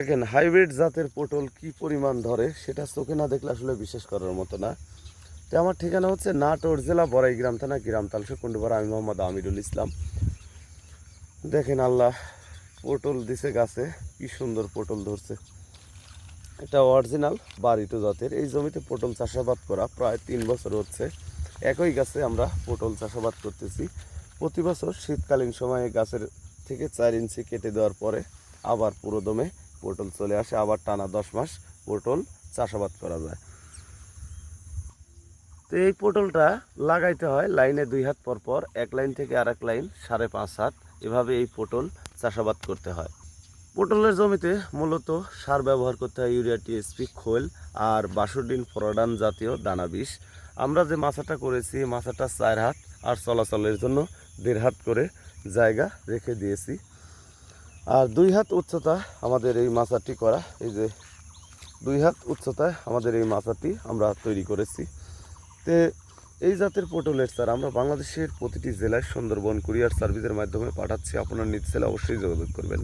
দেখেন হাইব্রিড জাতের পটল কি পরিমাণ ধরে সেটা চোখে না দেখলে আসলে বিশ্বাস করার মতো না। তো আমার ঠিকানা হচ্ছে নাটোর জেলা বড়াইগ্রাম থানা গ্রামতাল কুণ্ডুপাড়া। আমি মোহাম্মদ আমিরুল ইসলাম। দেখেন আল্লাহ পটল দিছে গাছে, কি সুন্দর পটল ধরছে। এটা অরিজিনাল বাড়িটো জাতের। এই জমিতে পটল চাষাবাদ করা প্রায় 3 বছর হচ্ছে। একই গাছে আমরা পটল চাষাবাদ করতেছি। প্রতি বছর শীতকালীন সময়ে গাছের থেকে 4 ইঞ্চি কেটে দেওয়ার পরে আবার পুরো দমে পটল চলে আসে। আবার টানা 10 মাস পটল চাষাবাদ করা যায়। তো এই পটলটা লাগাইতে হয় লাইনে 2 হাত পর পর, এক লাইন থেকে আরেক লাইন 5.5 হাত, এভাবে এই পটল চাষাবাদ করতে হয়। পটলের জমিতে মূলত সার ব্যবহার করতে হয় ইউরিয়া, টিএসপি, খোল আর বাসুডিন, ফরডান জাতীয় দানা বিষ। আমরা যে মাচাটা করেছি মাচাটা 4 হাত আর চলাচলের জন্য 1.5 হাত করে জায়গা রেখে দিয়েছি। আর 2 হাত উচ্চতা আমাদের এই মাচাটি করা। এই যে 2 হাত উচ্চতায় আমাদের এই মাচাটি আমরা তৈরি করেছি। তে এই জাতের পটলের চারা আমরা বাংলাদেশের প্রতিটি জেলায় সুন্দরবন কুরিয়ার সার্ভিসের মাধ্যমে পাঠাচ্ছি। আপনার নিজ জেলা অবশ্যই যোগাযোগ করবেন।